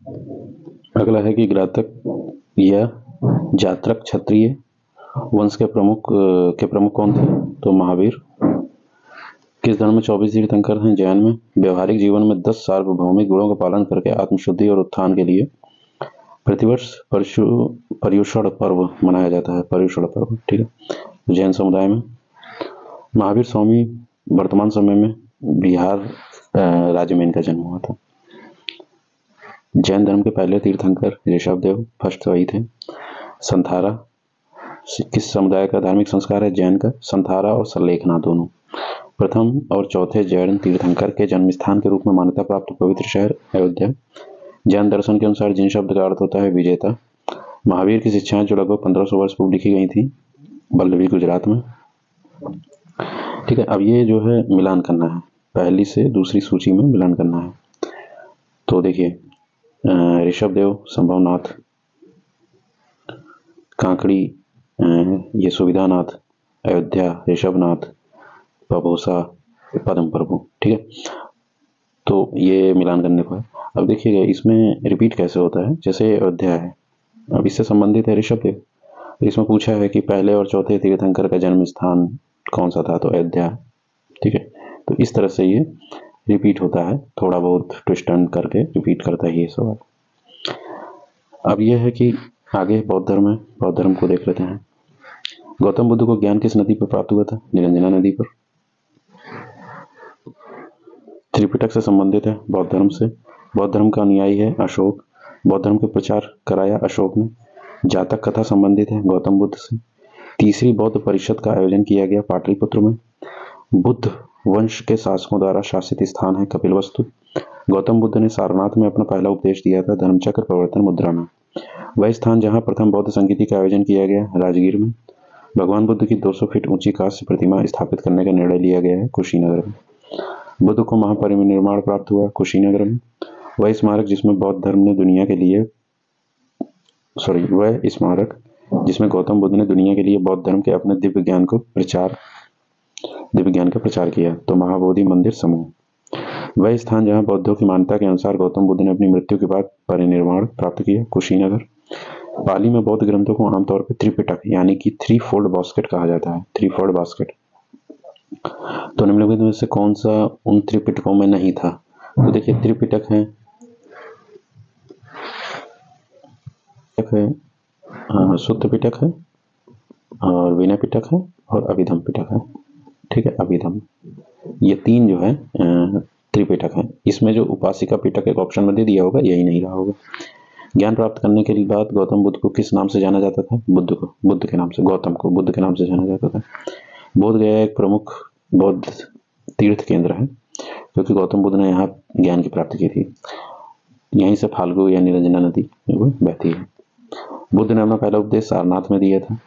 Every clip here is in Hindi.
अगला है कि घातक या जात्रक क्षत्रिय वंश के प्रमुख कौन थे? तो महावीर। किस धर्म में 24 तीर्थंकर हैं? जैन में। व्यवहारिक जीवन में 10 सार्वभौमिक गुणों का पालन करके आत्मशुद्धि और उत्थान के लिए प्रतिवर्ष पर्युषण पर्व मनाया जाता है। पर्युषण पर्व, ठीक है। जैन समुदाय में महावीर स्वामी वर्तमान समय में बिहार राज्य में इनका जन्म हुआ था। जैन धर्म के पहले तीर्थंकर ऋषभदेव फर्स्ट वही थे। संथारा किस समुदाय का धार्मिक संस्कार है? जैन का। संथारा और सल्लेखना दोनों। प्रथम और चौथे जैन तीर्थंकर के जन्म स्थान के रूप में मान्यता प्राप्त पवित्र शहर अयोध्या। जैन दर्शन के अनुसार जिन शब्द का अर्थ होता है विजेता। महावीर की शिक्षाएं जो लगभग 1500 वर्ष पूर्व लिखी गई थी बल्लभी गुजरात में, ठीक है। अब ये जो है मिलान करना है, पहली से दूसरी सूची में मिलान करना है। तो देखिए ऋषभदेव संभवनाथ, कांकड़ी ये सुविधानाथ, अयोध्या ऋषभनाथ, पबोसा पद्म प्रभु, ठीक है। तो ये मिलान करने को है। अब देखिएगा इसमें रिपीट कैसे होता है। जैसे अयोध्या है, अब इससे संबंधित है ऋषभदेव। इसमें पूछा है कि पहले और चौथे तीर्थंकर का जन्म स्थान कौन सा था? तो अयोध्या, ठीक है। तो इस तरह से ये रिपीट होता है, थोड़ा बहुत ट्विस्ट टर्न करके रिपीट करता है ये सवाल। अब यह है कि आगे बौद्ध धर्म है, बौद्ध धर्म को देख लेते हैं। गौतम बुद्ध को ज्ञान किस नदी पर प्राप्त हुआ था? निरंजना नदी पर। त्रिपिटक से संबंधित है बौद्ध धर्म से। बौद्ध धर्म का अनुयायी है अशोक। बौद्ध धर्म के प्रचार कराया अशोक ने। जातक कथा संबंधित है गौतम बुद्ध से। तीसरी बौद्ध परिषद का आयोजन किया गया पाटलिपुत्र में। बुद्ध वंश के शासकों द्वारा शासित स्थान है कपिलवस्तु। गौतम बुद्ध ने सारनाथ में अपना पहला उपदेश दिया था धर्मचक्र प्रवर्तन मुद्रा में। वह स्थान जहां प्रथम बौद्ध संगीति का आयोजन किया गया राजगीर में। भगवान बुद्ध की 200 फीट ऊंची कांस्य प्रतिमा स्थापित करने का निर्णय लिया गया है कुशीनगर में। बुद्ध को महापरिनिर्वाण प्राप्त हुआ कुशीनगर में। वह स्मारक जिसमें बौद्ध धर्म ने दुनिया के लिए वह स्मारक जिसमें गौतम बुद्ध ने दुनिया के लिए बौद्ध धर्म के अपने दिव्य ज्ञान का प्रचार किया। तो महाबोधि मंदिर समूह। वह स्थान जहां बौद्धों की मान्यता के अनुसार गौतम बुद्ध ने अपनी मृत्यु के बाद परिनिर्वाण प्राप्त किया कुशीनगर। पाली में बौद्ध ग्रंथों को आमतौर पर त्रिपिटक यानी कि 3 फोल्ड बास्केट कहा जाता है। 3 फोल्ड बास्केट। तो निम्नलिखित में से कौन सा उन त्रिपिटकों में नहीं था? तो देखिए त्रिपिटक है सुत्त पिटक है और विनय पिटक है और अभिधम पिटक है, ठीक है। अभिधम ये 3 जो है त्रिपिटक है। इसमें जो उपासिका पिटक एक ऑप्शन में दे दिया होगा यही नहीं रहा होगा। ज्ञान प्राप्त करने के बाद गौतम बुद्ध को किस नाम से जाना जाता था? बुद्ध के नाम से। गौतम को बुद्ध के नाम से जाना जाता था। बोध गया एक प्रमुख बौद्ध तीर्थ केंद्र है क्योंकि गौतम बुद्ध ने यहाँ ज्ञान की प्राप्ति की थी। यहीं से फाल्गु या निरंजना नदी बहती है। बुद्ध ने अपना पहला उपदेश सारनाथ में दिया था।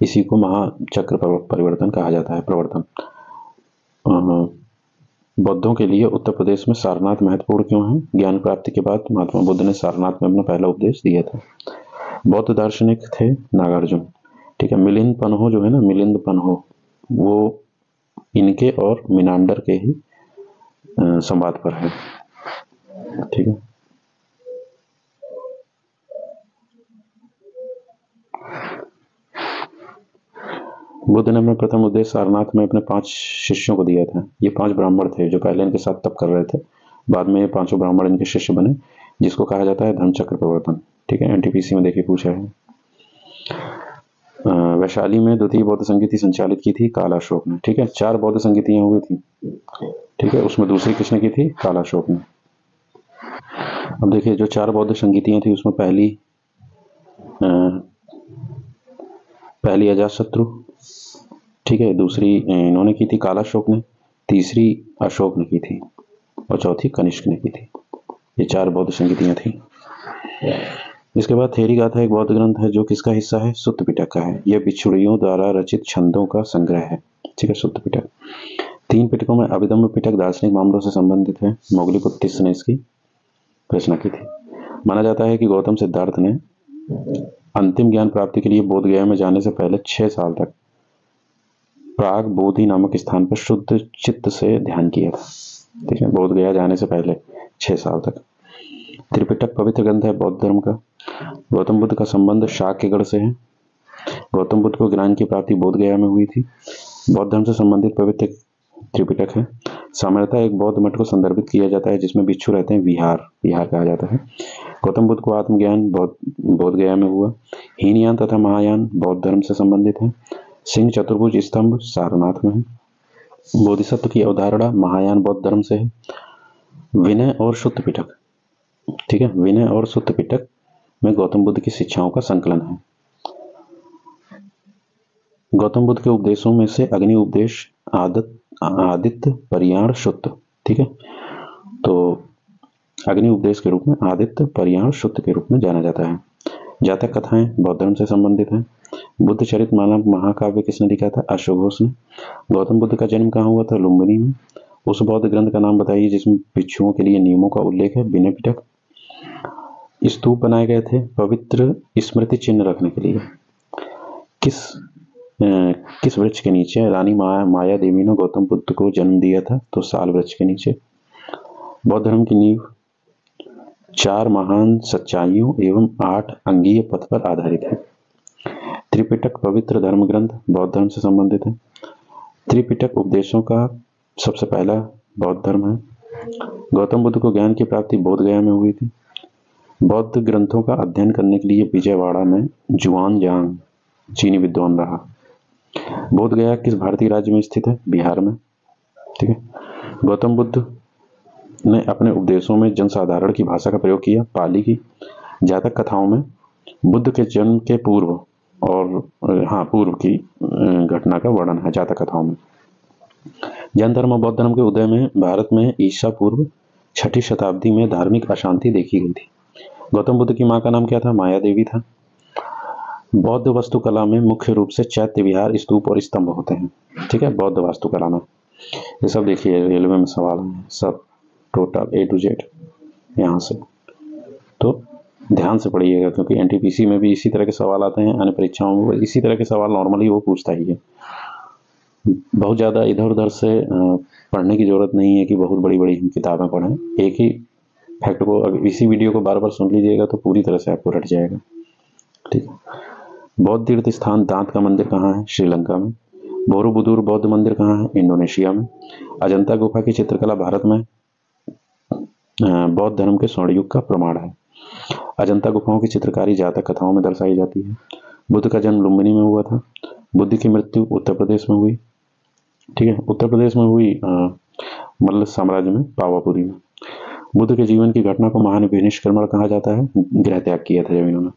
इसी को महाचक्र परिवर्तन कहा जाता है, प्रवर्तन। बौद्धों के लिए उत्तर प्रदेश में सारनाथ महत्वपूर्ण क्यों है? ज्ञान प्राप्ति के बाद महात्मा बुद्ध ने सारनाथ में अपना पहला उपदेश दिया था। बौद्ध दार्शनिक थे नागार्जुन, ठीक है। मिलिंद पन्हो जो है ना, मिलिंद पन्हो, वो इनके और मिनांडर के ही संवाद पर है, ठीक है। बुद्ध ने अपना प्रथम उपदेश सारनाथ में अपने 5 शिष्यों को दिया था। ये 5 ब्राह्मण थे जो पहले इनके साथ तप कर रहे थे। बाद में ये 5 ब्राह्मण इनके शिष्य बने जिसको कहा जाता है धर्मचक्र प्रवर्तन, ठीक है। एनटीपीसी में देखिए पूछा है। वैशाली में द्वितीय बौद्ध संगीति संचालित की थी कालाशोक ने, ठीक है। 4 बौद्ध संगीतियां हुई थी, ठीक है। उसमें दूसरी किसने की थी? कालाशोक ने। अब देखिए जो 4 बौद्ध संगीतियां थी उसमें पहली अजातशत्रु, ठीक है। दूसरी इन्होंने की थी कालाशोक ने, तीसरी अशोक ने की थी और चौथी कनिष्क ने की थी। ये 4 बौद्ध संगीतियां थी। इसके बाद थेरी गाथा एक बौद्ध ग्रंथ है जो किसका हिस्सा है? सुत्त पिटक का है। यह भिक्षुणियों द्वारा रचित छंदों का संग्रह है, ठीक है। सुत्त पिटक। 3 पिटकों में अभिधम्म पिटक दार्शनिक मामलों से संबंधित है। मौगलीपुत्तिस ने इसकी रचना की थी। माना जाता है कि गौतम सिद्धार्थ ने अंतिम ज्ञान प्राप्ति के लिए बोध गया में जाने से पहले 6 साल तक प्राग बोधि नामक स्थान पर शुद्ध चित्त से ध्यान किया था, ठीक है। बोध गया जाने से पहले 6 साल तक। त्रिपिटक पवित्र ग्रंथ है बौद्ध धर्म का। गौतम बुद्ध का संबंध शाक्यगढ़ से है। गौतम बुद्ध को ज्ञान की प्राप्ति बोध गया में हुई थी। बौद्ध धर्म से संबंधित पवित्र त्रिपिटक है। सामान्यतः एक बौद्ध मठ को संदर्भित किया जाता है जिसमें भिक्षु रहते हैं, विहार कहा जाता है। गौतम बुद्ध को आत्मज्ञान बोध गया में हुआ। हीनयान तथा महायान बौद्ध धर्म से संबंधित है। सिंह चतुर्भुज स्तंभ सारनाथ में है। बोधिसत्व की अवधारणा महायान बौद्ध धर्म से है। विनय और शुद्ध पिटक, ठीक है, विनय और शुद्ध पिटक में गौतम बुद्ध की शिक्षाओं का संकलन है। गौतम बुद्ध के उपदेशों में से अग्नि उपदेश, आदित्य, पर्याण, शुद्ध, ठीक है, तो अग्नि उपदेश के रूप में आदित्य, पर्याण, शुद्ध के रूप में जाना जाता है। जातक कथाएं बौद्ध धर्म से संबंधित हैं। बुद्ध चरितमाला महाकाव्य किसने लिखा था? अश्वघोष ने। गौतम बुद्ध का जन्म कहाँ हुआ था? लुम्बिनी में। उस बौद्ध ग्रंथ का नाम बताइए जिसमें भिक्षुओं के लिए नियमों का उल्लेख है। विनय पिटक। स्तूप बनाए गए थे पवित्र स्मृति चिन्ह रखने के लिए। किस वृक्ष के नीचे रानी माया देवी ने गौतम बुद्ध को जन्म दिया था? तो साल वृक्ष के नीचे। बौद्ध धर्म की नींव 4 महान सच्चाइयों एवं 8 अंगीय पथ पर आधारित है। त्रिपिटक पवित्र धर्म ग्रंथ बौद्ध धर्म से संबंधित है। त्रिपिटक उपदेशों का सबसे पहला बौद्ध धर्म है। गौतम बुद्ध को ज्ञान की प्राप्ति बोध गया में हुई थी। बौद्ध ग्रंथों का अध्ययन करने के लिए विजयवाड़ा में जुआनजांग चीनी विद्वान रहा। बोध गया किस भारतीय राज्य में स्थित है? बिहार में, ठीक है। गौतम बुद्ध ने अपने उपदेशों में जनसाधारण की भाषा का प्रयोग किया, पाली की। जातक कथाओं में बुद्ध के जन्म के पूर्व की घटना का वर्णन है जातक कथाओं में। जैन धर्म और बौद्ध धर्म के उदय में भारत में ईसा पूर्व 6ठी शताब्दी में धार्मिक अशांति देखी गई थी। गौतम बुद्ध की मां का नाम क्या था? माया देवी था। बौद्ध वास्तुकला में मुख्य रूप से चैत्य विहार, स्तूप और स्तंभ होते हैं, ठीक है, बौद्ध वास्तुकला में। ये सब देखिए रेलवे में सवाल है, सब टोटल A to Z यहाँ से, तो ध्यान से पढ़िएगा क्योंकि NTPC में भी इसी तरह के सवाल आते हैं, अन्य परीक्षाओं में इसी तरह के सवाल नॉर्मली वो पूछता ही है। बहुत ज़्यादा इधर उधर से पढ़ने की जरूरत नहीं है कि बहुत बड़ी बड़ी किताबें पढ़ें। एक ही फैक्ट को अगर इसी वीडियो को बार बार सुन लीजिएगा तो पूरी तरह से आपको रट जाएगा, ठीक है। बौद्ध तीर्थ स्थान दांत का मंदिर कहाँ है? श्रीलंका में। बोरोबुदुर बौद्ध मंदिर कहाँ है? इंडोनेशिया में। अजंता गुफा की चित्रकला भारत में बौद्ध धर्म के स्वर्ण युग का प्रमाण है। अजंता गुफाओं की चित्रकारी जातक कथाओं में दर्शाई जाती है। बुद्ध का जन्म लुम्बिनी में हुआ था। बुद्ध की मृत्यु उत्तर प्रदेश में हुई, ठीक है, उत्तर प्रदेश में हुई मल्ल साम्राज्य में पावापुरी में। बुद्ध के जीवन की घटना को महान विनिष्क्रमण कहा जाता है। गृह त्याग किया था जब इन्होंने।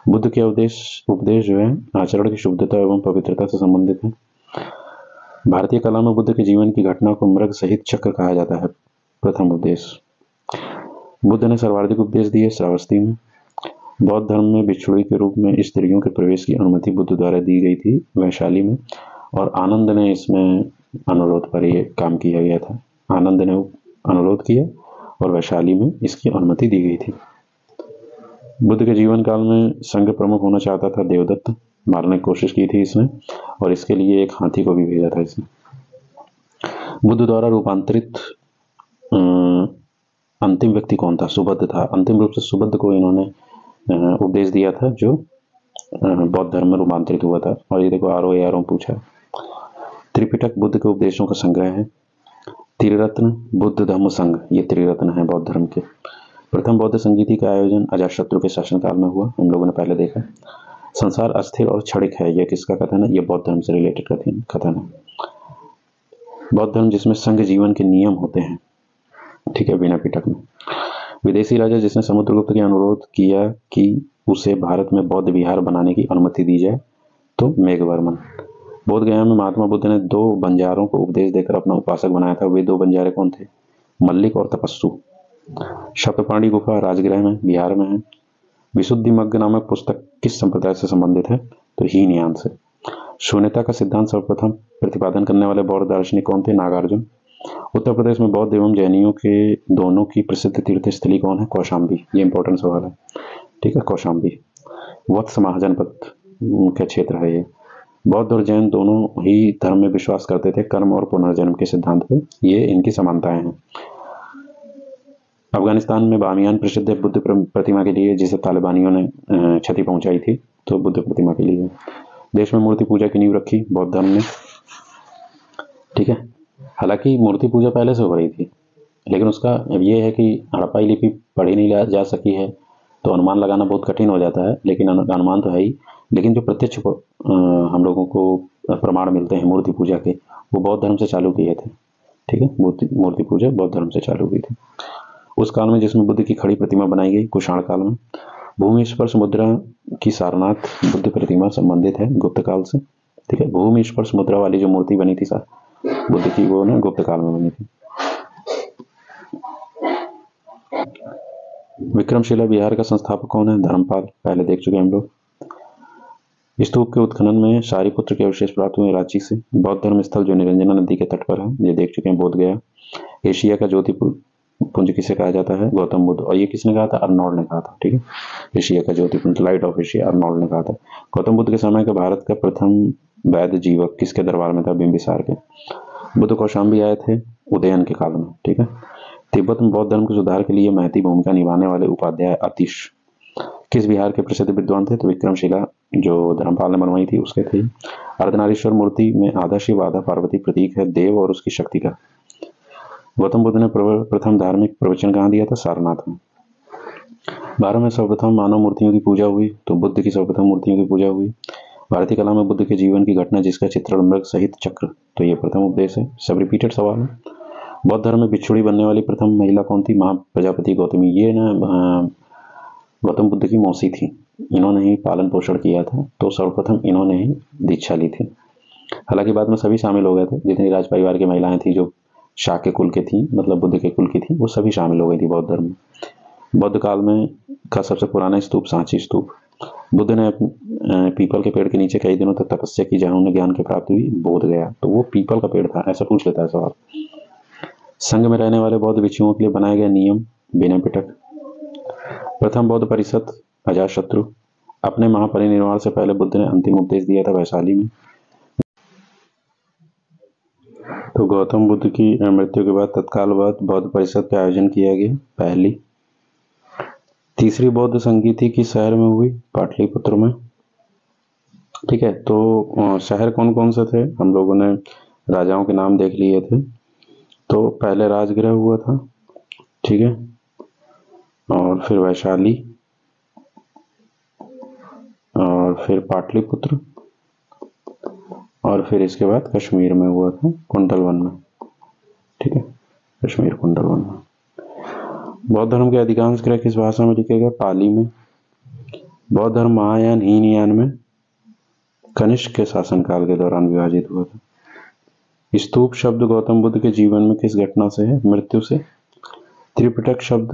बुद्ध के उपदेश जो है आचरण की शुद्धता एवं पवित्रता से संबंधित है। भारतीय कला में बुद्ध के जीवन की घटना को मृग सहित चक्र कहा जाता है। प्रथम उपदेश बुद्ध ने सर्वाधिक उपदेश दिए श्रावस्ती में। बौद्ध धर्म में बिछुड़ी के रूप में स्त्रियों के प्रवेश की अनुमति बुद्ध द्वारा दी गई थी वैशाली में, और आनंद ने इसमें अनुरोध पर ये काम किया गया था। आनंद ने अनुरोध किया और वैशाली में इसकी अनुमति दी गई थी। बुद्ध के जीवन काल में संघ प्रमुख होना चाहता था देवदत्त, मारने की कोशिश की थी इसने, और इसके लिए एक हाथी को भी भेजा था इसने। बुद्ध द्वारा रूपांतरित अंतिम व्यक्ति कौन था? सुबुद्ध था। अंतिम रूप से सुबुद्ध को इन्होंने उपदेश दिया था जो बौद्ध धर्म में रूपांतरित हुआ था। और ये देखो RO पूछा। त्रिपिटक बुद्ध के उपदेशों का संग्रह है। त्रिरत्न बुद्ध धम्म संघ, ये त्रिरत्न है बौद्ध धर्म के। प्रथम बौद्ध संगीति का आयोजन अजातशत्रु के शासनकाल में हुआ, हम लोगों ने पहले देखा। संसार अस्थिर और क्षणिक है, यह किसका कथन है? यह बौद्ध धर्म से रिलेटेड कथन है। बौद्ध धर्म जिसमें संघ जीवन के नियम होते हैं, ठीक है, विनय पिटक में। विदेशी राजा जिसने समुद्रगुप्त के अनुरोध किया कि उसे भारत में बौद्ध विहार बनाने की अनुमति दी जाए, तो मेघवर्मन। बोध गया में महात्मा बुद्ध ने 2 बंजारों को उपदेश देकर अपना उपासक बनाया था। वे 2 बंजारे कौन थे? मल्लिक और तपस्सु। सप्तपाणी गुफा राजगृह में बिहार में है। विशुद्धिमग्ग नामक पुस्तक किस संप्रदाय से संबंधित है? तो हीनयान से। शून्यता का सिद्धांत सर्वप्रथम प्रतिपादन करने वाले बौद्ध दार्शनिक कौन थे? नागार्जुन। उत्तर प्रदेश में बौद्ध एवं जैनियों के दोनों की प्रसिद्ध तीर्थ स्थली कौन है? कौशाम्बी। ये इंपॉर्टेंट सवाल है, ठीक है, कौशाम्बी। वत्स महाजनपद का क्षेत्र है ये। बौद्ध और जैन दोनों ही धर्म में विश्वास करते थे कर्म और पुनर्जन्म के सिद्धांत पे। ये इनकी समानताएं हैं। अफगानिस्तान में बामियान प्रसिद्ध है बुद्ध प्रतिमा के लिए, जिसे तालिबानियों ने क्षति पहुंचाई थी, तो बुद्ध प्रतिमा के लिए। देश में मूर्ति पूजा की नींव रखी बौद्ध धर्म ने, ठीक है। हालांकि मूर्ति पूजा पहले से हो रही थी, लेकिन उसका अब ये है कि हड़प्पाई लिपि पढ़ी नहीं जा सकी है, तो अनुमान लगाना बहुत कठिन हो जाता है, लेकिन अनुमान तो है ही। लेकिन जो प्रत्यक्ष हम लोगों को प्रमाण मिलते हैं मूर्ति पूजा के, वो बौद्ध धर्म से चालू किए थे, ठीक है। मूर्ति पूजा बौद्ध धर्म से चालू हुई थी उस काल में जिसमें बुद्ध की खड़ी प्रतिमा बनाई गई, कुषाण काल में। भूमि स्पर्श मुद्रा की सारनाथ बुद्ध प्रतिमा संबंधित है गुप्त काल से, ठीक है। भूमि स्पर्श मुद्रा वाली जो मूर्ति बनी थी बुद्ध की, वो ना गुप्त काल में बनी थी। विक्रमशिला बिहार का संस्थापक कौन है? धर्मपाल, पहले देख चुके हैं हम लोग। स्तूप के उत्खनन में सारिपुत्र के अवशेष प्राप्त हुए रांची से। बौद्ध धर्म स्थल जो निरंजना नदी के तट पर है, ये देख चुके हैं, बोध गया। एशिया का ज्योतिपुंज किसे कहा जाता है? गौतम बुद्ध। और ये किसने कहा था? अर्नोल्ड ने कहा था, ठीक है। एशिया का ज्योतिपुंज, लाइट ऑफ एशिया, अर्नोल्ड ने कहा था। गौतम बुद्ध के समय का भारत का प्रथम वैद्य जीवक किसके दरबार में था? बिंबिसार के। बुद्ध कौशाम्बी आए थे उदयन के काल में, ठीक है। तिब्बत में बौद्ध धर्म के सुधार के लिए महती भूमिका निभाने वाले उपाध्याय आतिश किस बिहार के प्रसिद्ध विद्वान थे? तो विक्रमशिला जो धर्मपाल ने बनवाई थी उसके थे। अर्धनारीश्वर मूर्ति में आधा शिव आधा पार्वती प्रतीक है देव और उसकी शक्ति का। गौतम बुद्ध ने प्रथम धार्मिक प्रवचन कहाँ दिया था? सारनाथ में। भारत में सर्वप्रथम मानव मूर्तियों की पूजा हुई, तो बुद्ध की सर्वप्रथम मूर्तियों की पूजा हुई। भारतीय कला में बुद्ध के जीवन की घटना जिसका चित्रण मृग सहित चक्र, तो ये प्रथम उपदेश है। सब रिपीटेड सवाल है। बौद्ध धर्म में बिछुड़ी बनने वाली प्रथम महिला कौन थी? मां प्रजापति गौतमी। ये ना गौतम बुद्ध की मौसी थी, इन्होंने ही पालन पोषण किया था, तो सर्वप्रथम इन्होंने ही दीक्षा ली थी। हालांकि बाद में सभी शामिल हो गए थे, जितनी राज परिवार की महिलाएं थी जो शाक्य कुल की थी, मतलब बुद्ध के कुल की थी, वो सभी शामिल हो गई थी बौद्ध धर्म में। बौद्ध काल में का सबसे पुराना स्तूप सांची स्तूप। बुद्ध ने पीपल के पेड़ के नीचे कई दिनों तक तपस्या की, जहां उन्हें ज्ञान की प्राप्ति हुई, बोध गया, तो वो पीपल का पेड़ था, ऐसा पूछ लेता है सवाल। संघ में रहने वाले बौद्ध भिक्षुओं के लिए बनाए गए नियम, विनय पिटक। प्रथम बौद्ध परिषद, अजातशत्रु। अपने महापरिनिर्वाण से पहले बुद्ध ने अंतिम उपदेश दिया था वैशाली में। तो गौतम बुद्ध की मृत्यु के बाद तत्काल बाद बौद्ध परिषद का आयोजन किया गया, पहली। तीसरी बौद्ध संधि थी किस शहर में हुई? पाटलिपुत्र में, ठीक है। तो शहर कौन कौन से थे? हम लोगों ने राजाओं के नाम देख लिए थे। तो पहले राजगृह हुआ था, ठीक है, और फिर वैशाली, और फिर पाटलिपुत्र, और फिर इसके बाद कश्मीर में हुआ था, कुंडलवन में, ठीक है, कश्मीर कुंडलवन में। बौद्ध धर्म के अधिकांश ग्रंथ किस भाषा में लिखे गए? पाली में। बौद्ध धर्म महायान हीनयान में कनिष्क के शासनकाल के दौरान विभाजित हुआ था। स्तूप शब्द गौतम बुद्ध के जीवन में किस घटना से है? मृत्यु से। त्रिपिटक शब्द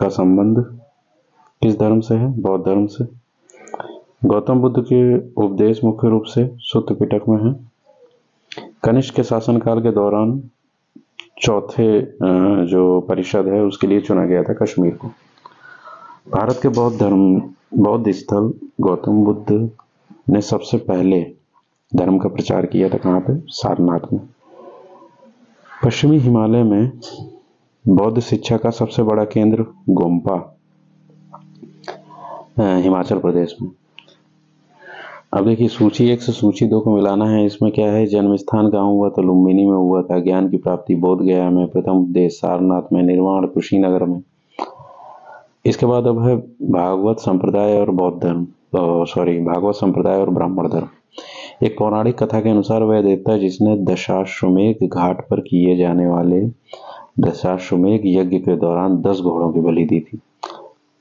का संबंध किस धर्म से है? बौद्ध धर्म से। गौतम बुद्ध के उपदेश मुख्य रूप से सुत्त पिटक में है। कनिष्क के शासनकाल के दौरान चौथे जो परिषद है उसके लिए चुना गया था कश्मीर को। भारत के बौद्ध स्थल गौतम बुद्ध ने सबसे पहले धर्म का प्रचार किया था कहाँ पे? सारनाथ में। पश्चिमी हिमालय में बौद्ध शिक्षा का सबसे बड़ा केंद्र गोम्पा, हिमाचल प्रदेश में। अब देखिए सूची 1 से सूची 2 को मिलाना है। इसमें क्या है? जन्म स्थान कहाँ हुआ? तो लुम्बिनी में हुआ था। ज्ञान की प्राप्ति बोध गया में, प्रथम उपदेश सारनाथ में, निर्वाण कुशीनगर में। इसके बाद अब है भागवत संप्रदाय और बौद्ध धर्म, भागवत संप्रदाय और ब्राह्मण धर्म। एक पौराणिक कथा के अनुसार वह देवता जिसने दशाश्वमेध घाट पर किए जाने वाले दशाश्वमेध यज्ञ के दौरान 10 घोड़ों की बलि दी थी,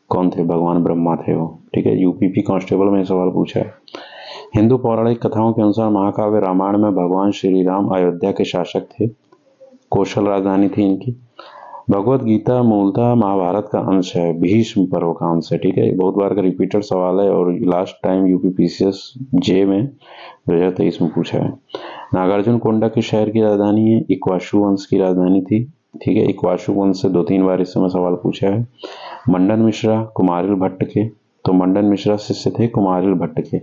कौन थे? भगवान ब्रह्मा थे वो, ठीक है। यूपीपी कांस्टेबल में सवाल पूछा है। हिंदू पौराणिक कथाओं के अनुसार महाकाव्य रामायण में भगवान श्री राम अयोध्या के शासक थे, कौशल राजधानी थी इनकी। भगवत गीता मूलतः महाभारत का अंश है, भीष्म पर्व का अंश है, ठीक है। बहुत बार का रिपीटेड सवाल है और लास्ट टाइम यूपीपीसीएस जे में 2023 में पूछा है। नागार्जुन कोंडा के शहर की राजधानी है, इक्वाशु वंश की राजधानी थी, ठीक है। इक्वाशु वंश से 2-3 बार इस समय सवाल पूछा है। मंडन मिश्रा कुमारिल भट्ट के, तो मंडन मिश्रा शिष्य थे कुमारिल भट्ट के।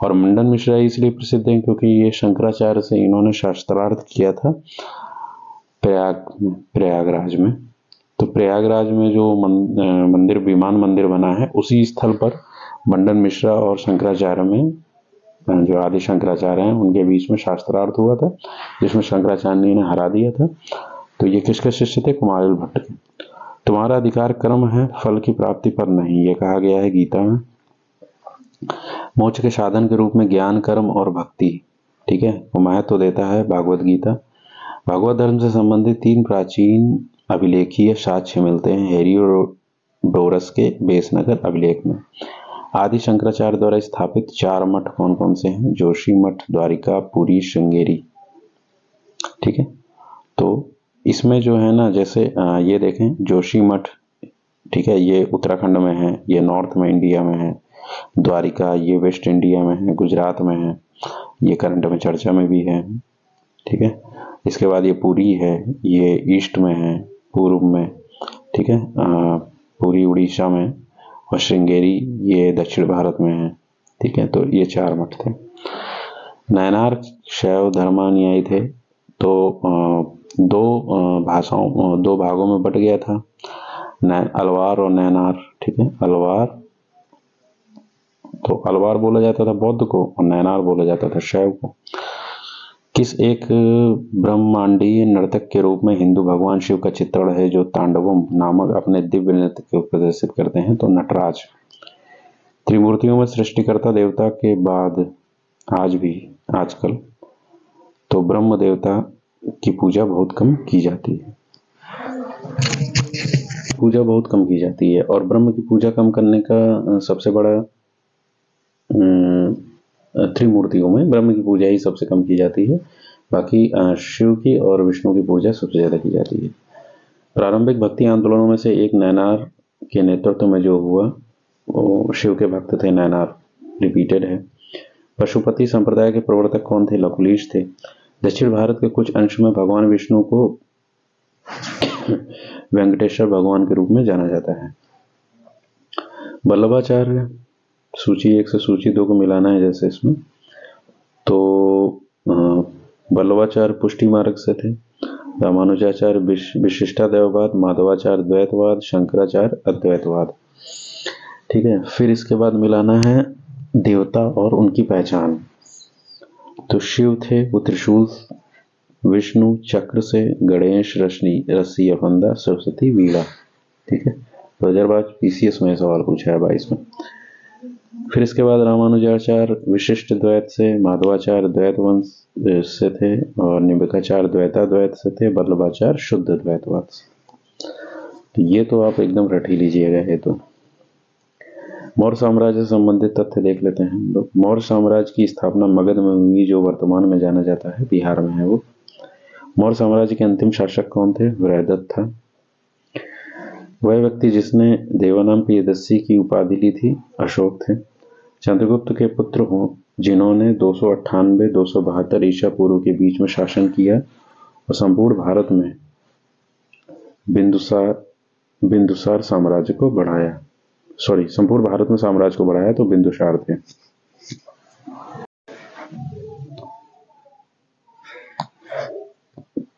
और मंडन मिश्रा इसलिए प्रसिद्ध है क्योंकि ये शंकराचार्य से इन्होंने शास्त्रार्थ किया था प्रयागराज में, तो प्रयागराज में जो मंदिर विमान मंदिर बना है उसी स्थल पर मंडन मिश्रा और शंकराचार्य में जो आदि शंकराचार्य हैं उनके बीच में शास्त्रार्थ हुआ था, जिसमें शंकराचार्य ने हरा दिया था। तो ये किसके शिष्य थे? कुमारिल भट्ट के। तुम्हारा अधिकार कर्म है, फल की प्राप्ति पर नहीं, ये कहा गया है गीता में। मोक्ष के साधन के रूप में ज्ञान, कर्म और भक्ति, ठीक है, वो महत्व देता है भागवत गीता। भागवत धर्म से संबंधित 3 प्राचीन अभिलेखीय साक्ष्य मिलते हैं हेरियोडोरस के बेसनगर अभिलेख में। आदि शंकराचार्य द्वारा स्थापित 4 मठ कौन कौन से हैं? जोशी मठ, द्वारिका, पुरी, श्रृंगेरी, ठीक है। तो इसमें जो है ना, जैसे ये देखें जोशी मठ, ठीक है, ये उत्तराखंड में है, ये नॉर्थ में इंडिया में है। द्वारिका ये वेस्ट इंडिया में है, गुजरात में है, ये करंट में चर्चा में भी है, ठीक है। इसके बाद ये पुरी है, ये ईस्ट में है, पूर्व में, ठीक है, पुरी उड़ीसा में, और श्रृंगेरी ये दक्षिण भारत में है, ठीक है। तो ये 4 मठ थे। नयनार शैव धर्मानुयायी थे, तो 2 भागों में बट गया था, अलवार और नयनार, ठीक है। अलवार तो अलवार बोला जाता था बौद्ध को, और नयनार बोला जाता था शैव को। किस एक ब्रह्मांडीय नर्तक के रूप में हिंदू भगवान शिव का चित्रण है जो तांडवम नामक अपने दिव्य नृत्य को प्रदर्शित करते हैं? तो नटराज। त्रिमूर्तियों में सृष्टिकर्ता देवता के बाद आज भी आजकल तो ब्रह्म देवता की पूजा बहुत कम की जाती है, और ब्रह्म की पूजा कम करने का सबसे बड़ा त्रिमूर्तियों में ब्रह्म की पूजा ही सबसे कम की जाती है, बाकी शिव की और विष्णु की पूजा सबसे ज्यादा की जाती है। प्रारंभिक भक्ति आंदोलनों में से एक नयनार के नेतृत्व में जो हुआ वो शिव के भक्त थे, नयनार रिपीटेड है। पशुपति संप्रदाय के प्रवर्तक कौन थे? लकुलीश थे। दक्षिण भारत के कुछ अंश में भगवान विष्णु को वेंकटेश्वर भगवान के रूप में जाना जाता है। वल्लभाचार्य, सूची 1 से सूची 2 को मिलाना है जैसे इसमें, तो वल्लभाचार्य पुष्टि मार्ग से थे, रामानुजाचार्य विशिष्टाद्वैतवाद, माधवाचार्य द्वैतवाद, शंकराचार्य अद्वैतवाद, ठीक है। फिर इसके बाद मिलाना है देवता और उनकी पहचान। तो शिव थे वो त्रिशूल, विष्णु चक्र से, गणेश रस्सी या फंदा, सरस्वती वीणा, ठीक है। 2022 पीसीएस में सवाल पूछा है 22 में। फिर इसके बाद रामानुजाचार्य विशिष्ट द्वैत से, माधवाचार्य द्वैत वंश से थे, और निम्बिकाचार्य द्वैताद्वैत से थे, वल्लभाचार्य शुद्ध द्वैतवाद से। तो ये तो आप एकदम रट ही लीजिएगा। ये तो मौर्य साम्राज्य से संबंधित तथ्य देख लेते हैं। मौर्य साम्राज्य की स्थापना मगध में हुई, जो वर्तमान में जाना जाता है, बिहार में है वो। मौर्य साम्राज्य के अंतिम शासक कौन थे? वृहदत्त था। वह व्यक्ति जिसने देवानाम प्रियदर्शी की उपाधि ली थी, अशोक थे। चंद्रगुप्त के पुत्र हो जिन्होंने 298-272 ईसा पूर्व के बीच में शासन किया और संपूर्ण भारत में बिंदुसार साम्राज्य को बढ़ाया, संपूर्ण भारत में साम्राज्य को बढ़ाया, तो बिंदुसार थे।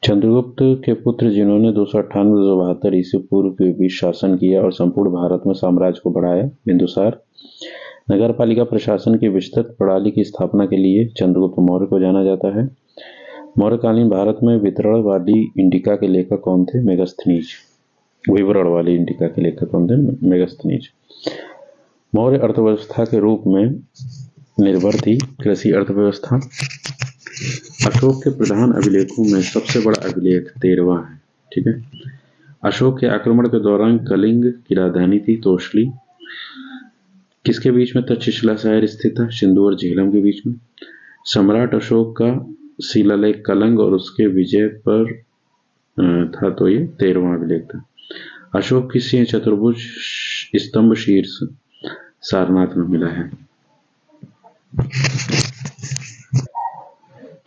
चंद्रगुप्त के पुत्र जिन्होंने 298-272 ईसा पूर्व के बीच शासन किया और संपूर्ण भारत में साम्राज्य को बढ़ाया, बिंदुसार। नगरपालिका प्रशासन की विस्तृत प्रणाली की स्थापना के लिए चंद्रगुप्त मौर्य को जाना जाता है। मौर्यकालीन भारत में वितरण वाली इंडिका के लेखक कौन थे? मेगास्थनीज। विवरण वाली इंडिका के लेखक कौन थे? मेगास्थनीज। मौर्य अर्थव्यवस्था के रूप में निर्भर थी कृषि अर्थव्यवस्था। अशोक के प्रधान अभिलेखों में सबसे बड़ा अभिलेख 13वां है, ठीक है। अशोक के आक्रमण के दौरान कलिंग की राजधानी थी तोशली, किसके बीच में? तक्षशिला शहर स्थित था, सिंधु और झेलम के बीच में। सम्राट अशोक का शिलालेख कलिंग और उसके विजय पर था, तो ये 13वां अभिलेख था। अशोक की सिंह चतुर्भुज स्तंभ शीर्ष सारनाथ में मिला है।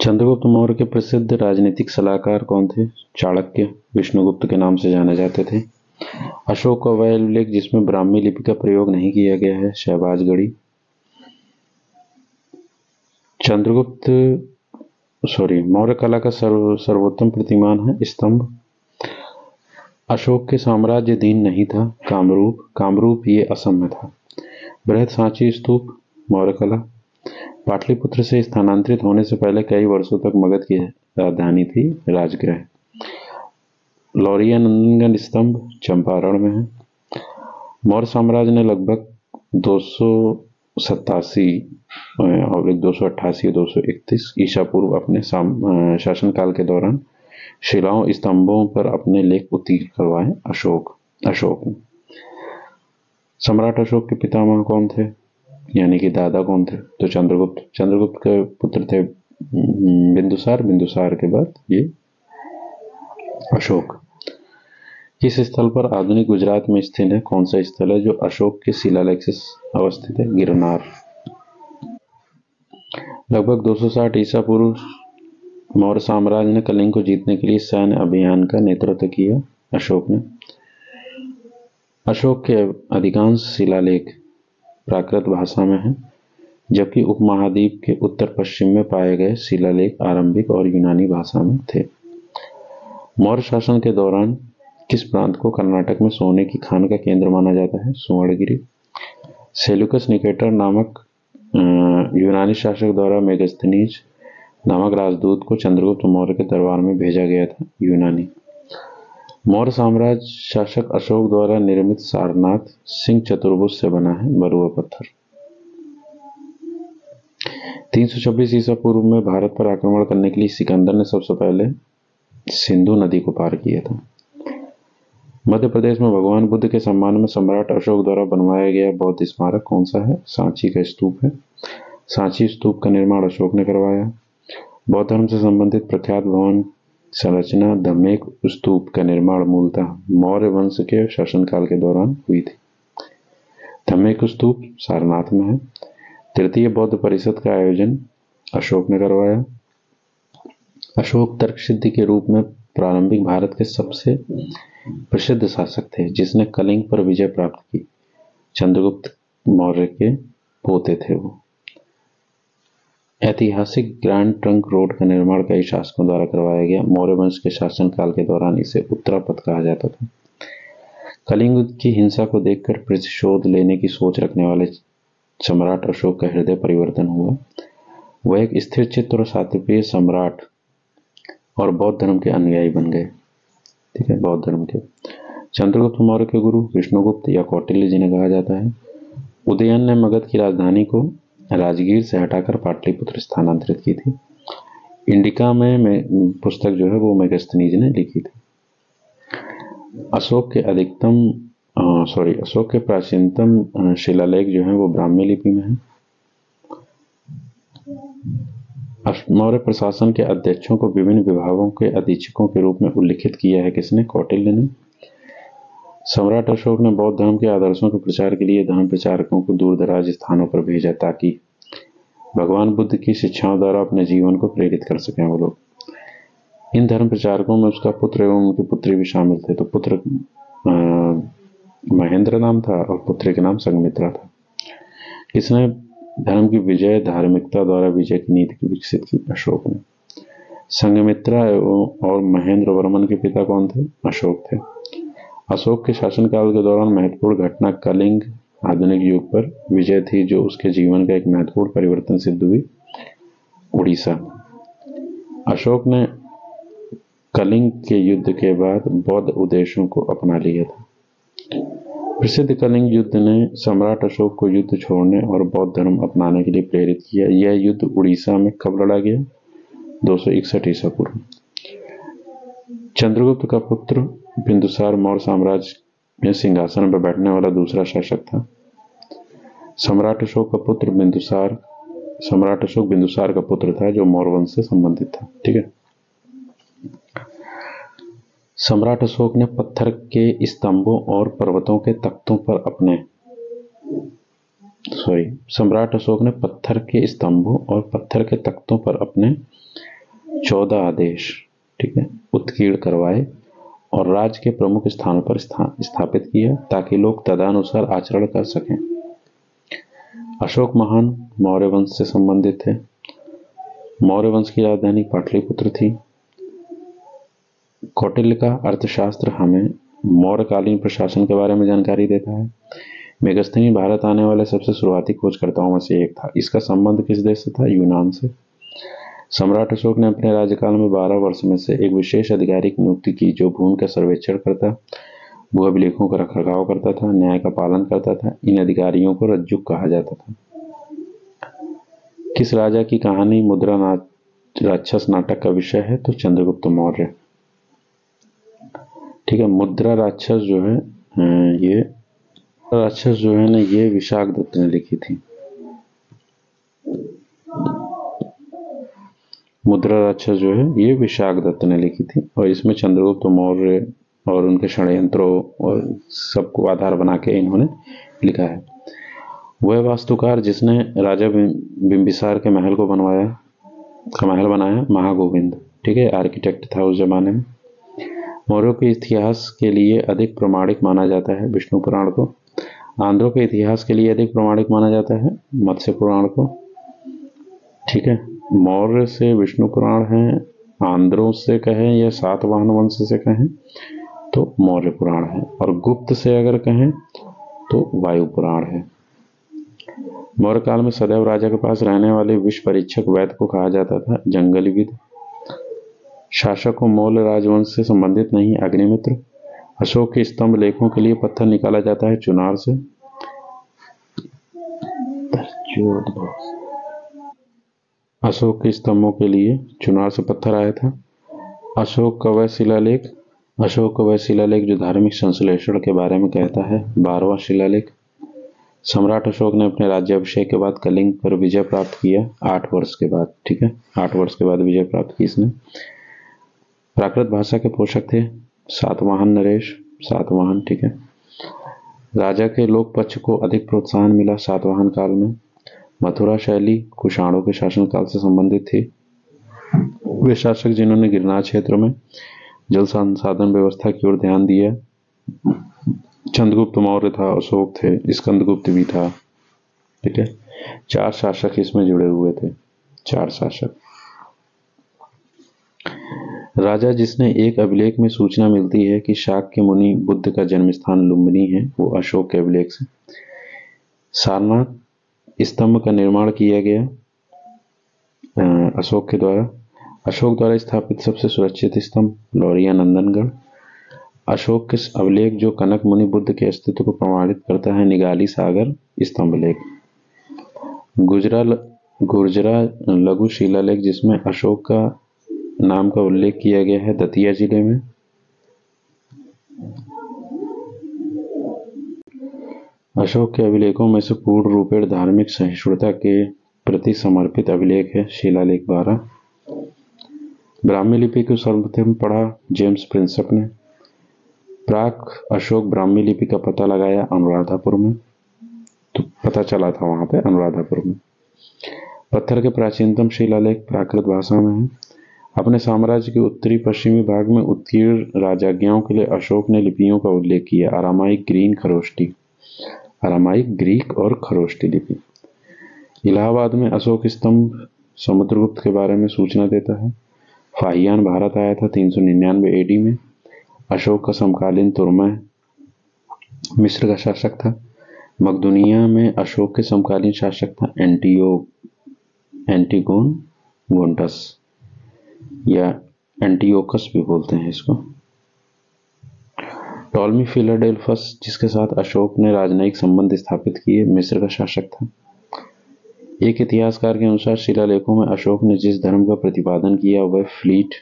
चंद्रगुप्त मौर्य के प्रसिद्ध राजनीतिक सलाहकार कौन थे? चाणक्य, विष्णुगुप्त के नाम से जाने जाते थे। अशोक का वह अभिलेख जिसमें ब्राह्मी लिपि का प्रयोग नहीं किया गया है, शहबाजगढ़ी। मौर्य कला का सर्वोत्तम प्रतिमान है स्तंभ। अशोक के साम्राज्य दीन नहीं था, कामरूप ये असम में था। बृहद सांची स्तूप, मौर्य कला। पाटलिपुत्र से स्थानांतरित होने से पहले कई वर्षों तक मगध की राजधानी थी राजगृह। लौरिया नंदनगंज स्तंभ चंपारण में है। मौर्य साम्राज्य ने लगभग 287 और 288 231 ईसा पूर्व अपने शासनकाल के दौरान शिलाओं स्तंभों पर अपने लेख उत्कीर्ण करवाए। अशोक ने। सम्राट अशोक के पितामह कौन थे, यानी कि दादा कौन थे? तो चंद्रगुप्त के पुत्र थे बिंदुसार के बाद ये अशोक। किस स्थल पर आधुनिक गुजरात में स्थित है? कौन सा स्थल है जो अशोक के शिलालेख से अवस्थित है? गिरनार। लगभग 260 ईसा पूर्व मौर्य साम्राज्य ने कलिंग को जीतने के लिए सैन्य अभियान का नेतृत्व किया। अशोक ने। अशोक के अधिकांश शिलालेख प्राकृत भाषा में हैं, जबकि उपमहाद्वीप के उत्तर पश्चिम में पाए गए शिलालेख आरंभिक और यूनानी भाषा में थे। मौर्य शासन के दौरान किस प्रांत को कर्नाटक में सोने की खान का केंद्र माना जाता है? सुवर्णगिरी। सेल्यूकस निकेटर नामक यूनानी शासक द्वारा मेगस्थनीज नामक राजदूत को चंद्रगुप्त मौर्य के दरबार में भेजा गया था। यूनानी। मौर्य साम्राज्य शासक अशोक द्वारा निर्मित सारनाथ सिंह चतुर्भुज से बना है। बरुआ पत्थर। 326 ईसा पूर्व में भारत पर आक्रमण करने के लिए सिकंदर ने सबसे पहले सिंधु नदी को पार किया था। मध्य प्रदेश में भगवान बुद्ध के सम्मान में सम्राट अशोक द्वारा बनवाया गया बौद्ध स्मारक कौन सा है? सांची का स्तूप है। सांची स्तूप का निर्माण अशोक ने करवाया। बौद्ध धर्म से संबंधित प्रख्यात भवन संरचना धम्मेक स्तूप का निर्माण मूलतः मौर्य वंश के शासनकाल के दौरान हुई थी। धम्मेक स्तूप सारनाथ में है। तृतीय बौद्ध परिषद का आयोजन अशोक ने करवाया। अशोक तर्कसिद्धि के रूप में प्रारंभिक भारत के सबसे प्रसिद्ध शासक थे, जिसने कलिंग पर विजय प्राप्त की। चंद्रगुप्त मौर्य के पोते थे वो। ऐतिहासिक ग्रैंड ट्रंक रोड का निर्माण कई शासकों द्वारा करवाया गया। मौर्य वंश के शासनकाल के दौरान इसे उत्तरापथ कहा जाता था। कलिंग की हिंसा को देखकर प्रतिशोध लेने की सोच रखने वाले सम्राट अशोक का हृदय परिवर्तन हुआ। वह एक स्थिर चित्त और शांतिप्रिय सम्राट और बौद्ध धर्म के अनुयायी बन गए। ठीक है, बौद्ध धर्म के। चंद्रगुप्त मौर्य के गुरु विष्णुगुप्त या कौटिल्य जिन्हें कहा जाता है। उदयन ने मगध की राजधानी को राजगीर से हटाकर पाटलिपुत्र स्थानांतरित की थी। इंडिका में पुस्तक जो है वो मेगस्थनीज ने लिखी थी। अशोक के प्राचीनतम शिलालेख जो है वो ब्राह्मी लिपि में है। मौर्य प्रशासन के अध्यक्षों को विभिन्न विभागों के अधीक्षकों के रूप में उल्लिखित किया है किसने? कौटिल्य ने। सम्राट अशोक ने बौद्ध धर्म के आदर्शों के प्रचार के लिए धर्म प्रचारकों को दूर दराज स्थानों पर भेजा ताकि भगवान बुद्ध की शिक्षाओं द्वारा अपने जीवन को प्रेरित कर सकें वो लोग। इन धर्म प्रचारकों में उसका पुत्र एवं उनकी पुत्री भी शामिल थे। तो पुत्र महेंद्र नाम था और पुत्री का नाम संघमित्रा था। इसने धर्म की विजय धार्मिकता द्वारा विजय की नीति विकसित की अशोक ने। संघमित्रा और महेंद्र वर्मन के पिता कौन थे? अशोक थे। अशोक के शासनकाल के दौरान महत्वपूर्ण घटना कलिंग आधुनिक युग पर विजय थी, जो उसके जीवन का एक महत्वपूर्ण परिवर्तन सिद्ध हुई। उड़ीसा। अशोक ने कलिंग के युद्ध के बाद बौद्ध उद्देश्यों को अपना लिया था। प्रसिद्ध कलिंग युद्ध ने सम्राट अशोक को युद्ध छोड़ने और बौद्ध धर्म अपनाने के लिए प्रेरित किया। यह युद्ध उड़ीसा में कब लड़ा गया? 261 ईसा पूर्व। चंद्रगुप्त का पुत्र बिंदुसार मौर्य साम्राज्य में सिंहासन पर बैठने वाला दूसरा शासक था। सम्राट अशोक बिंदुसार का पुत्र था जो मौर्य वंश से संबंधित था। ठीक है। सम्राट अशोक ने पत्थर के स्तंभों और पर्वतों के तख्तों पर अपने सम्राट अशोक ने पत्थर के स्तंभों और पत्थर के तख्तों पर अपने 14 आदेश, ठीक है, उत्कीर्ण करवाए और राज्य के प्रमुख स्थानों पर स्थापित किया ताकि लोग तदनुसार आचरण कर सकें। अशोक महान मौर्य वंश से संबंधित थे। मौर्य वंश की राजधानी पाटलिपुत्र थी। कौटिल्य का अर्थशास्त्र हमें मौर्यकालीन प्रशासन के बारे में जानकारी देता है। मेगस्थनी भारत आने वाले सबसे शुरुआती खोजकर्ताओं में से एक था। इसका संबंध किस देश से था? यूनान से। सम्राट अशोक ने अपने राज्यकाल में 12 वर्ष में से एक विशेष अधिकारी की नियुक्ति की जो भूमि का सर्वेक्षण करता, भू अभिलेखों का रखरखाव करता था, न्याय का पालन करता था। इन अधिकारियों को रज्जुक कहा जाता था। किस राजा की कहानी मुद्रा राक्षस नाटक का विषय है? तो चंद्रगुप्त मौर्य। ठीक है, मुद्रा राक्षस जो है ना, ये विशाखदत्त ने लिखी थी। मुद्रा राक्षस जो है ये विशाखदत्त ने लिखी थी और इसमें चंद्रगुप्त मौर्य और उनके षड्यंत्रों और सबको आधार बना के इन्होंने लिखा है। वह वास्तुकार जिसने राजा बिंबिसार के महल बनाया महागोविंद। ठीक है, आर्किटेक्ट था उस जमाने में। मौर्यों के इतिहास के लिए अधिक प्रमाणिक माना जाता है विष्णु पुराण को। आंध्रों के इतिहास के लिए अधिक प्रमाणिक माना जाता है मत्स्य पुराण को। ठीक है, मौर्य से विष्णु पुराण है, आंध्रों से कहें या सातवाहन वंश से कहें तो मौर्य पुराण है, और गुप्त से अगर कहें तो वायु पुराण है। मौर्य काल में सदैव राजा के पास रहने वाले विष परीक्षक वैद्य को कहा जाता था जंगलीविद। शासक को मौर्य राजवंश से संबंधित नहीं अग्निमित्र। अशोक के स्तंभ लेखों के लिए पत्थर निकाला जाता है चुनार से। अशोक के स्तंभों के लिए चुनार से पत्थर आया था। अशोक का वह शिलालेख जो धार्मिक संश्लेषण के बारे में कहता है, 12वां शिलालेख। सम्राट अशोक ने अपने राज्याभिषेक के बाद कलिंग पर विजय प्राप्त किया 8 वर्ष के बाद। ठीक है, 8 वर्ष के बाद विजय प्राप्त की इसने। प्राकृत भाषा के पोषक थे सातवाहन नरेश, सातवाहन। ठीक है, राजा के लोक पक्ष को अधिक प्रोत्साहन मिला सातवाहन काल में। मथुरा शैली कुषाणों के शासनकाल से संबंधित थी। वे शासक जिन्होंने गिरनार क्षेत्र में जल संसाधन व्यवस्था की ओर ध्यान दिया। चंद्रगुप्त मौर्य था, अशोक थे, स्कंदगुप्त भी था। ठीक है, 4 शासक इसमें जुड़े हुए थे, 4 शासक। राजा जिसने एक अभिलेख में सूचना मिलती है कि शाक्य मुनि बुद्ध का जन्म स्थान लुम्बिनी है, वो अशोक के अभिलेख से। सारनाथ स्तंभ का निर्माण किया गया अशोक के द्वारा। अशोक द्वारा स्थापित सबसे सुरक्षित स्तंभ लौरिया नंदनगढ़। अशोक के अभिलेख जो कनक मुनि बुद्ध के अस्तित्व को प्रमाणित करता है निगाली सागर स्तंभ लेख। गुर्जरा लघु शिलालेख जिसमें अशोक का नाम का उल्लेख किया गया है दतिया जिले में। अशोक के अभिलेखों में से पूर्ण रूपेण धार्मिक सहिष्णुता के प्रति समर्पित अभिलेख है शिलालेख 12। ब्राह्मी लिपि को सर्वप्रथम पढ़ा जेम्स प्रिंसप ने। प्राक अशोक ब्राह्मी लिपि का पता लगाया अनुराधापुर में, तो पता चला था वहां पे अनुराधापुर में। पत्थर के प्राचीनतम शिलालेख प्राकृत भाषा में है। अपने साम्राज्य के उत्तरी पश्चिमी भाग में उत्कीर्ण राजज्ञाओं के लिए अशोक ने लिपियों का उल्लेख किया। अरामाइक ग्रीक और खरोष्टी लिपि। इलाहाबाद में अशोक स्तंभ समुद्रगुप्त के बारे में सूचना देता है। फाहियान भारत आया था 399 एडी में। अशोक का समकालीन तुर्मह मिस्र का शासक था। मकदूनिया में अशोक के समकालीन शासक था एंटीगोनस या एंटियोकस भी बोलते हैं इसको। टॉलमी फिलाडेल्फस जिसके साथ अशोक ने राजनयिक संबंध स्थापित किए, मिस्र का शासक था। एक इतिहासकार के अनुसार शिलालेखों में अशोक ने जिस धर्म का प्रतिपादन किया वह फ्लीट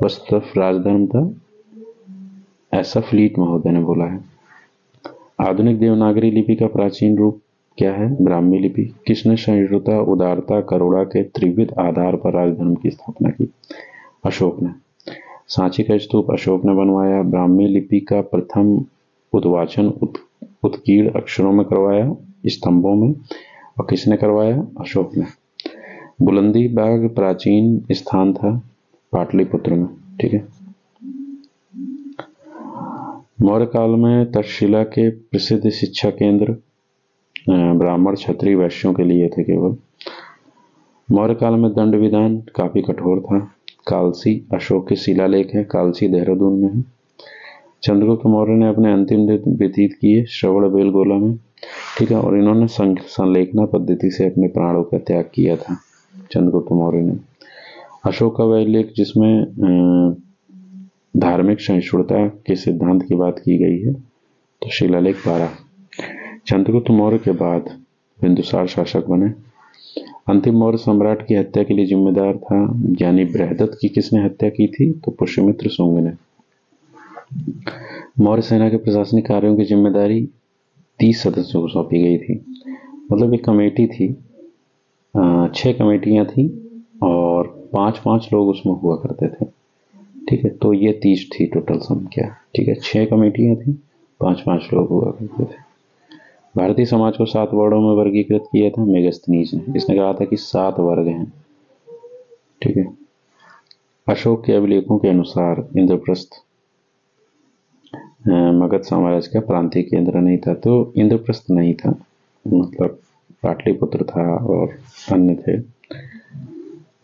वस्तुतः राजधर्म था, ऐसा फ्लीट महोदय ने बोला है। आधुनिक देवनागरी लिपि का प्राचीन रूप क्या है? ब्राह्मी लिपि। किसने सहिष्णुता, उदारता, करुणा के त्रिविध आधार पर राजधर्म की स्थापना की? अशोक ने। सांची का स्तूप अशोक ने बनवाया। ब्राह्मी लिपि का प्रथम उद्वाचन उत्कीर्ण अक्षरों में करवाया स्तंभों में, और किसने करवाया? अशोक ने। बुलंदी बाग प्राचीन स्थान था पाटलिपुत्र में। ठीक है, मौर्य काल में तक्षशिला के प्रसिद्ध शिक्षा केंद्र ब्राह्मण क्षत्रिय वैश्यों के लिए थे केवल। मौर्य काल में दंड विधान काफी कठोर था। कालसी अशोक के शिलालेख है, कालसी देहरादून में है। चंद्रगुप्त मौर्य ने अपने अंतिम दिन व्यतीत किए श्रवणबेलगोला में, ठीक है, और इन्होंने संलेखना पद्धति से अपने प्राणों का त्याग किया था चंद्रगुप्त मौर्य ने। अशोक का वह लेख जिसमें धार्मिक सहिष्णुता के सिद्धांत की बात की गई है, तो शिलालेख 12। चंद्रगुप्त मौर्य के बाद बिंदुसार शासक बने। अंतिम मौर्य सम्राट की हत्या के लिए जिम्मेदार था, यानी बृहदत्त की किसने हत्या की थी, तो पुष्यमित्र शुंग ने। मौर्य सेना के प्रशासनिक कार्यों की जिम्मेदारी 30 सदस्यों को सौंपी गई थी। मतलब एक कमेटी थी, 6 कमेटियां थी और 5-5 लोग उसमें हुआ करते थे, ठीक है। तो ये 30 थी टोटल संख्या, ठीक है। 6 कमेटियां थी, 5-5 लोग हुआ करते थे। भारतीय समाज को 7 वर्गों में वर्गीकृत किया था मेगस्थनीज ने। इसने कहा था कि 7 वर्ग हैं, ठीक है। अशोक के अभिलेखों के अनुसार इंद्रप्रस्थ मगध साम्राज्य का प्रांतीय केंद्र नहीं था, तो इंद्रप्रस्थ नहीं था, मतलब पाटलिपुत्र था और अन्य थे।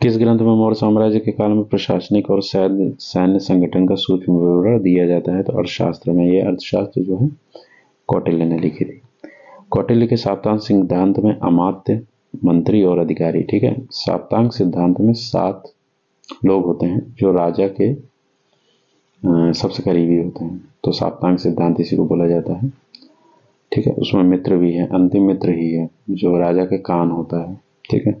किस ग्रंथ में मौर्य साम्राज्य के काल में प्रशासनिक और सैन्य संगठन का सूक्ष्म विवरण दिया जाता है, तो अर्थशास्त्र में। ये अर्थशास्त्र जो है कौटिल्य ने लिखी थी। कौटिल्य के साप्तांग सिद्धांत में अमात्य, मंत्री और अधिकारी, ठीक है। साप्तांग सिद्धांत में 7 लोग होते हैं जो राजा के सबसे करीबी होते हैं, तो साप्तांग सिद्धांत इसी को बोला जाता है, ठीक है। उसमें मित्र भी है, अंतिम मित्र ही है जो राजा के कान होता है, ठीक है।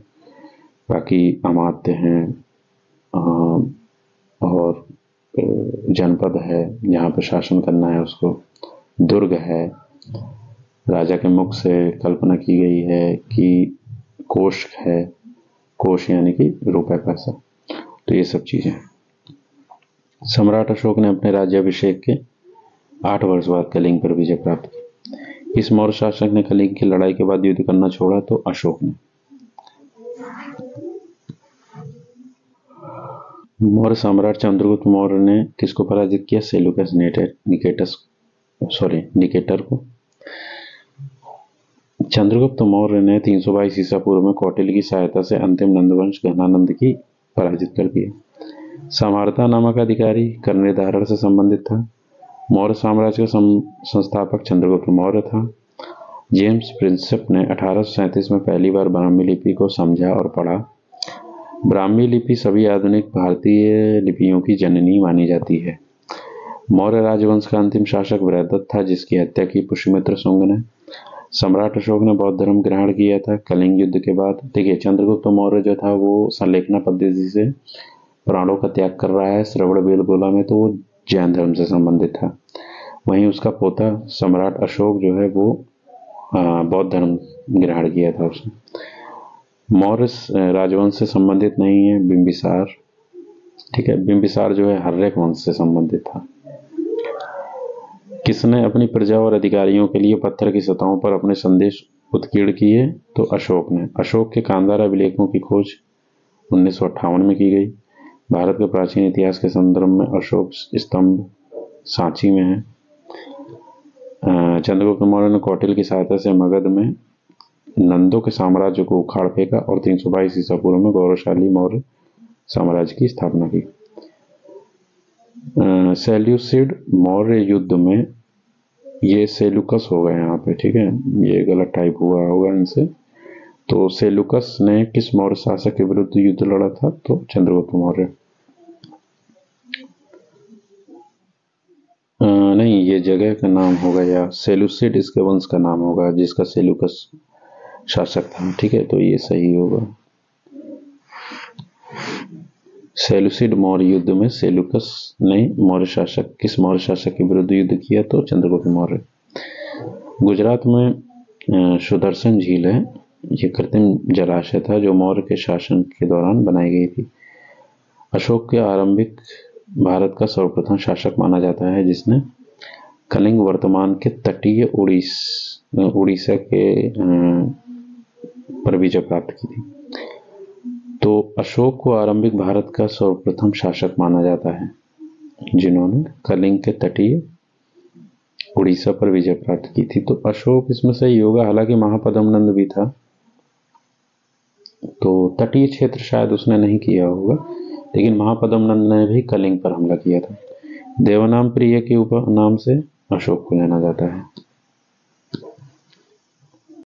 बाकी अमात्य हैं और जनपद है जहाँ पर शासन करना है उसको, दुर्ग है, राजा के मुख से कल्पना की गई है कि कोष है, कोष यानी कि रुपए पैसा, तो ये सब चीजें। सम्राट अशोक ने अपने राज्याभिषेक के 8 वर्ष बाद कलिंग पर विजय प्राप्त की। इस मौर्य शासक ने कलिंग की लड़ाई के बाद युद्ध करना छोड़ा, तो अशोक ने। मौर्य सम्राट चंद्रगुप्त मौर्य ने किसको पराजित किया, सेल्यूकस निकेटर को। चंद्रगुप्त मौर्य ने 322 ईसा पूर्व में कौटिल्य की सहायता से अंतिम नंदवंश घनानंद की पराजित कर दिया। समारता नामक अधिकारी कर्णधारण से संबंधित था। मौर्य साम्राज्य का संस्थापक चंद्रगुप्त मौर्य था। जेम्स प्रिंसेप ने 1837 में पहली बार ब्राह्मी लिपि को समझा और पढ़ा। ब्राह्मी लिपि सभी आधुनिक भारतीय लिपियों की जननी मानी जाती है। मौर्य राजवंश का अंतिम शासक बृहदत्त था, जिसकी हत्या की पुष्यमित्र शुंग ने। सम्राट अशोक ने बौद्ध धर्म ग्रहण किया था कलिंग युद्ध के बाद। देखिए, चंद्रगुप्त मौर्य जो था वो संलेखना पद्धति से प्राणों का त्याग कर रहा है श्रवणबेलगोला में, तो वो जैन धर्म से संबंधित था। वहीं उसका पोता सम्राट अशोक जो है वो बौद्ध धर्म ग्रहण किया था उसने। मौर्य राजवंश से संबंधित नहीं है बिंबिसार, ठीक है। बिंबिसार जो है हर्यक वंश से संबंधित था। किसने अपनी प्रजा और अधिकारियों के लिए पत्थर की सतहों पर अपने संदेश उत्कीर्ण किए, तो अशोक ने। अशोक के कांधार अभिलेखों की खोज 1958 में की गई। भारत के प्राचीन इतिहास के संदर्भ में अशोक स्तंभ सांची में है। चंद्रगुप्त मौर्य ने कौटिल्य की सहायता से मगध में नंदों के साम्राज्य को उखाड़ फेंका और 322 ईसा पूर्व में गौरवशाली मौर्य साम्राज्य की स्थापना की। सेल्यूसिड मौर्य युद्ध में, ये सेलुकस होगा यहाँ पे, ठीक है, ये गलत टाइप हुआ होगा इनसे। तो सेलुकस ने किस मौर्य शासक के विरुद्ध युद्ध लड़ा था, तो चंद्रगुप्त मौर्य। नहीं, ये जगह का नाम होगा, या सेलुसिड इसके वंश का नाम होगा जिसका सेलुकस शासक था, ठीक है, तो ये सही होगा। सेलुसिड मौर्य युद्ध में सेलुकस ने किस मौर्य शासक के विरुद्ध युद्ध किया, तो चंद्रगुप्त मौर्य। गुजरात में सुदर्शन झील है, ये कृत्रिम जलाशय था जो मौर्य के शासन के दौरान बनाई गई थी। अशोक के आरंभिक भारत का सर्वप्रथम शासक माना जाता है जिसने कलिंग वर्तमान के तटीय उड़ीसा के पर विजय प्राप्त की थी। तो अशोक को आरंभिक भारत का सर्वप्रथम शासक माना जाता है जिन्होंने कलिंग के तटीय उड़ीसा पर विजय प्राप्त की थी। तो अशोक इसमें सही होगा, हालांकि महापद्मनंद भी था, तो तटीय क्षेत्र शायद उसने नहीं किया होगा, लेकिन महापद्मनंद ने भी कलिंग पर हमला किया था। देवनाम प्रिय के उपनाम से अशोक को जाना जाता है।